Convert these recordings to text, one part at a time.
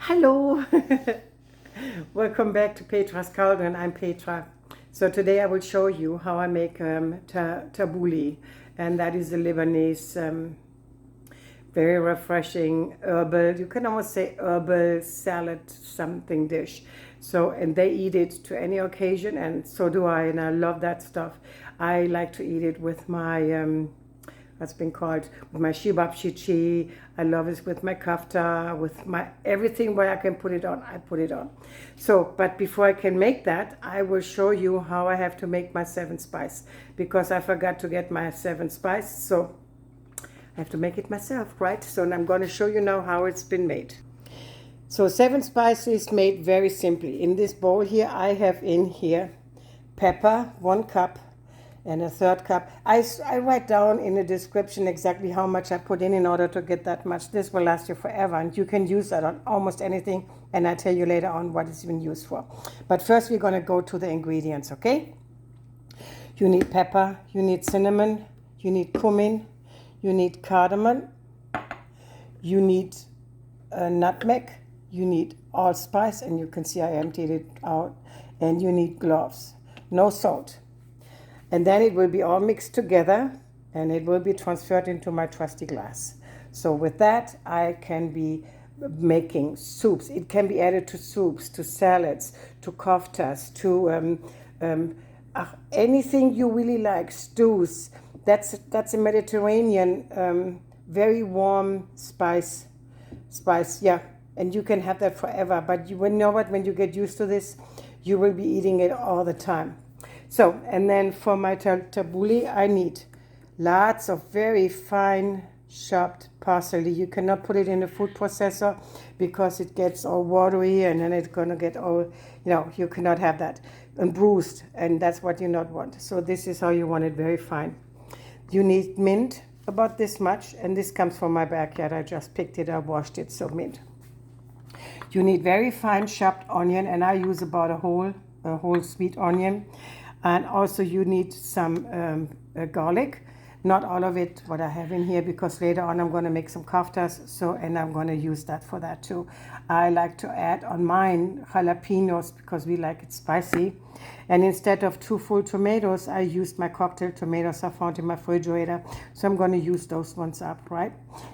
Hello, welcome back to Petra's Cauldron. I'm Petra. So today I will show you how I make tabbouleh, and that is a Lebanese very refreshing herbal, you can almost say herbal salad something dish. So, and they eat it to any occasion, and so do I, and I love that stuff. I like to eat it with my that's been called with my shibab shichi. I love it with my kafta, with my everything where I can put it on, I put it on. So, but before I can make that, I will show you how I have to make my 7 spice, because I forgot to get my 7 spice. So I have to make it myself, right? So I'm going to show you now how it's been made. So 7 spice is made very simply. In this bowl here, I have in here pepper, 1 cup, and a 1/3 cup. I write down in the description exactly how much I put in order to get that much. This will last you forever, and you can use that on almost anything, and I'll tell you later on what it's been used for. But first we're going to go to the ingredients, okay? You need pepper, you need cinnamon, you need cumin, you need cardamom, you need nutmeg, you need allspice, and you can see I emptied it out, and you need cloves, no salt. And then it will be all mixed together, and it will be transferred into my trusty glass. So with that, I can be making soups. It can be added to soups, to salads, to koftas, to anything you really like, stews. That's a Mediterranean, very warm spice, yeah. And you can have that forever. But you know what? When you get used to this, you will be eating it all the time. So, and then for my tabbouleh, I need lots of very fine chopped parsley. You cannot put it in a food processor because it gets all watery, and then it's going to get all, you cannot have that, and bruised, and that's what you not want. So this is how you want it, very fine. You need mint, about this much, and this comes from my backyard. I just picked it up, washed it, so mint. You need very fine chopped onion, and I use about a whole sweet onion. And also you need some garlic, not all of it what I have in here, because later on I'm going to make some kaftas, so, and I'm going to use that for that too. I like to add on mine jalapeños because we like it spicy, and instead of 2 full tomatoes, I used my cocktail tomatoes I found in my refrigerator, so I'm going to use those ones up, right?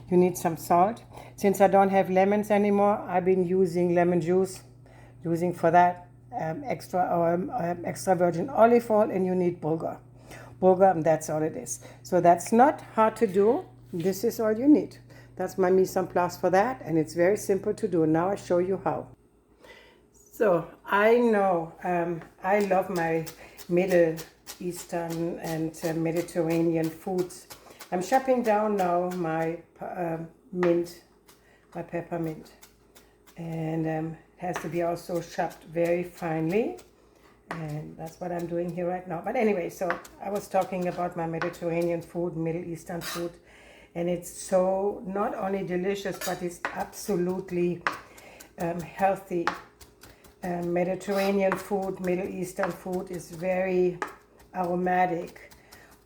You need some salt. Since I don't have lemons anymore, I've been using lemon juice, using for that. Extra virgin olive oil, and you need bulgur, and that's all it is. So that's not hard to do. This is all you need. That's my mise en place for that, and it's very simple to do. Now I show you how. So I know I love my Middle Eastern and Mediterranean foods. I'm chopping down now my mint, my peppermint, and has to be also chopped very finely, and that's what I'm doing here right now. But anyway, so I was talking about my Mediterranean food, Middle Eastern food, and it's so not only delicious, but it's absolutely healthy. Mediterranean food, Middle Eastern food is very aromatic.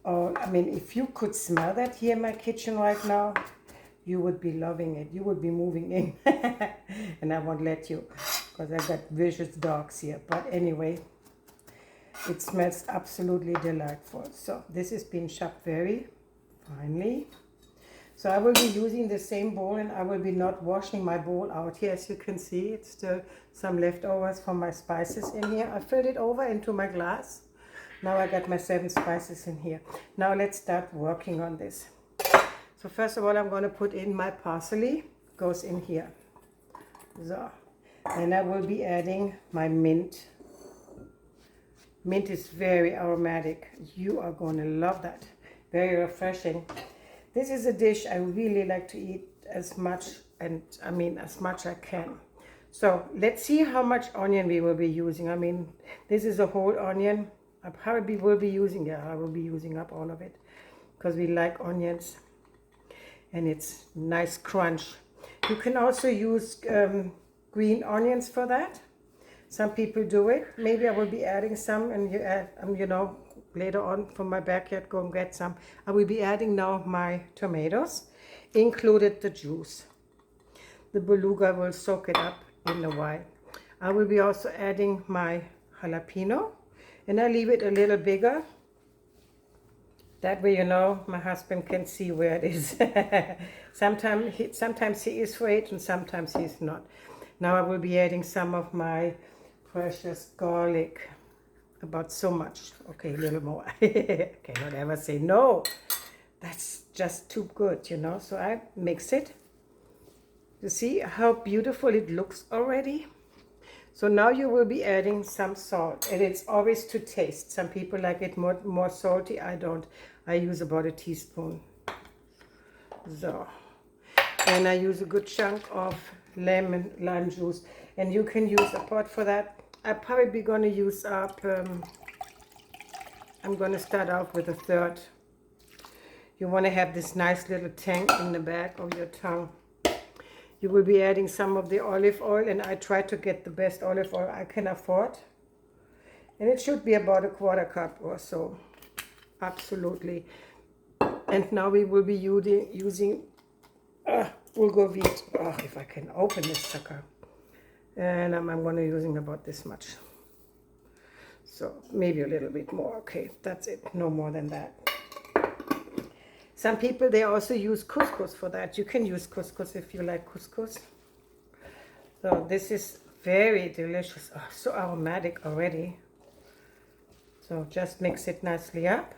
I mean, if you could smell that here in my kitchen right now, you would be loving it. You would be moving in. And I won't let you, because I've got vicious dogs here. But anyway, it smells absolutely delightful. So this is being chopped very finely. So I will be using the same bowl, and I will be not washing my bowl out here. As you can see, it's still some leftovers from my spices in here. I filled it over into my glass. Now I got my 7 spices in here. Now let's start working on this. So first of all, I'm going to put in my parsley, goes in here. So, and I will be adding my mint. Mint is very aromatic. You are going to love that. Very refreshing. This is a dish I really like to eat as much, and I mean as much I can. So let's see how much onion we will be using. I mean, this is a whole onion. I probably will be using, I will be using up all of it, because we like onions. And it's nice crunch. You can also use green onions for that. Some people do it. Maybe I will be adding some, and you add, later on from my backyard, go and get some. I will be adding now my tomatoes, included the juice. The beluga will soak it up in a while. I will be also adding my jalapeno, and I leave it a little bigger. That way, you know, my husband can see where it is. Sometimes he is for it and sometimes he is not. Now I will be adding some of my precious garlic. About so much. Okay, a little more. I cannot ever say no. That's just too good, you know. So I mix it. You see how beautiful it looks already? So now you will be adding some salt, and it's always to taste. Some people like it more salty. I don't. I use about a teaspoon. So, and I use a good chunk of lime juice, and you can use a pot for that. I'm probably going to use up. I'm going to start off with a third. You want to have this nice little tang in the back of your tongue. You will be adding some of the olive oil, and I try to get the best olive oil I can afford. And it should be about a quarter cup or so. Absolutely. And now we will be using bulgur wheat. Oh, if I can open this sucker. And I'm going to using about this much. So maybe a little bit more. Okay, that's it. No more than that. Some people, they also use couscous for that. You can use couscous if you like couscous. So this is very delicious. Oh, so aromatic already. So just mix it nicely up.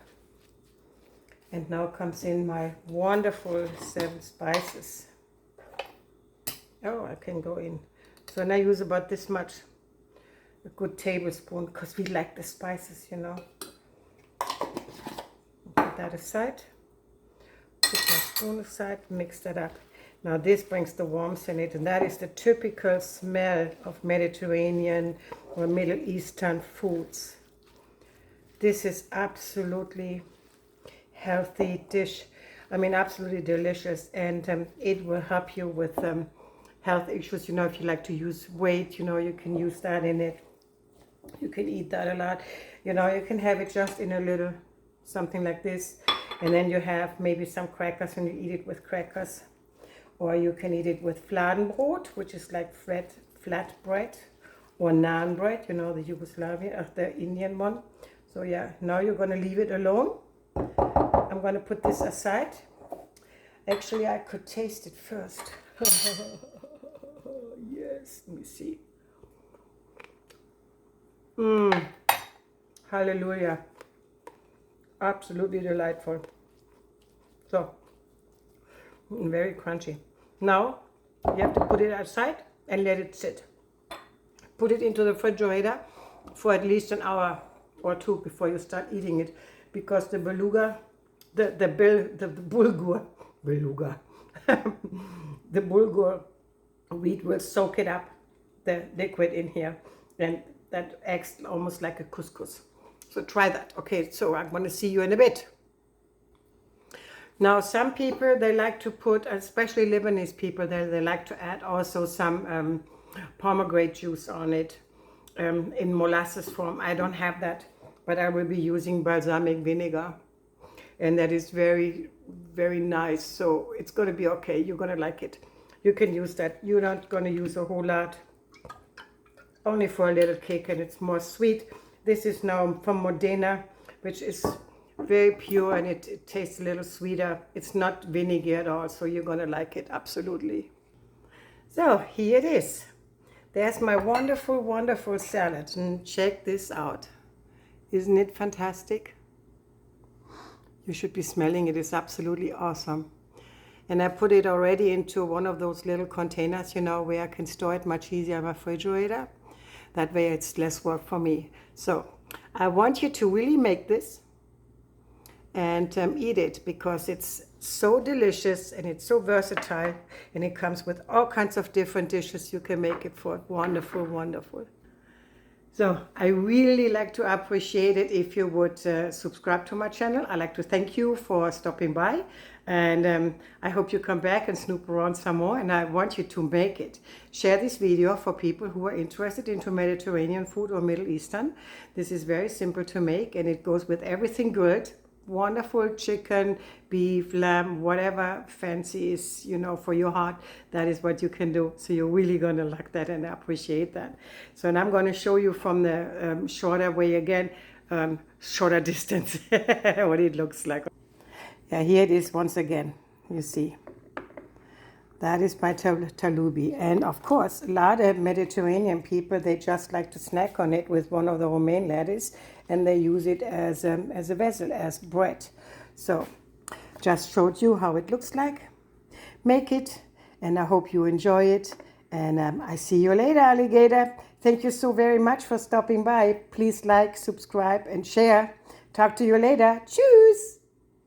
And now comes in my wonderful 7 spices. Oh, I can go in. So now I use about this much. A good tablespoon, because we like the spices, you know. Put that aside. Put my spoon aside, mix that up. Now this brings the warmth in it, and that is the typical smell of Mediterranean or Middle Eastern foods. This is absolutely healthy dish. I mean, absolutely delicious, and it will help you with health issues. You know, if you like to use weight, you know, you can use that in it. You can eat that a lot. You know, you can have it just in a little something like this. And then you have maybe some crackers and you eat it with crackers. Or you can eat it with fladenbrot, which is like flat bread. Or naan bread, you know, the Yugoslavian, the Indian one. So yeah, now you're going to leave it alone. I'm going to put this aside. Actually, I could taste it first. Yes, let me see. Hallelujah. Absolutely delightful. So, very crunchy. Now, you have to put it outside and let it sit. Put it into the refrigerator for at least an hour or two before you start eating it, because the bulgur wheat will soak it up, the liquid in here, and that acts almost like a couscous. So try that. Okay, so I'm going to see you in a bit. Now, some people, they like to put, especially Lebanese people, they like to add also some pomegranate juice on it in molasses form. I don't have that, but I will be using balsamic vinegar. And that is very, very nice. So it's going to be okay. You're going to like it. You can use that. You're not going to use a whole lot. Only for a little cake, and it's more sweet. This is now from Modena, which is very pure, and it tastes a little sweeter. It's not vinegar at all, so you're going to like it, absolutely. So here it is. There's my wonderful, wonderful salad, and check this out. Isn't it fantastic? You should be smelling it. It's absolutely awesome. And I put it already into one of those little containers, you know, where I can store it much easier in my refrigerator. That way it's less work for me. So I want you to really make this and eat it, because it's so delicious and it's so versatile, and it comes with all kinds of different dishes you can make it for. Wonderful, wonderful. So I really like to appreciate it if you would subscribe to my channel. I like to thank you for stopping by, and I hope you come back and snoop around some more, and I want you to make it. Share this video for people who are interested into Mediterranean food or Middle Eastern. This is very simple to make, and it goes with everything grilled, wonderful chicken, beef, lamb, whatever fancy is, you know, for your heart. That is what you can do. So you're really going to like that and appreciate that. So, and I'm going to show you from the shorter way again, shorter distance, what it looks like. Yeah, here it is once again, you see. That is my taloubi. And of course, a lot of Mediterranean people, they just like to snack on it with one of the romaine lettuce, and they use it as a vessel, as bread. So, just showed you how it looks like. Make it, and I hope you enjoy it. And I see you later, alligator. Thank you so very much for stopping by. Please like, subscribe, and share. Talk to you later. Tschüss.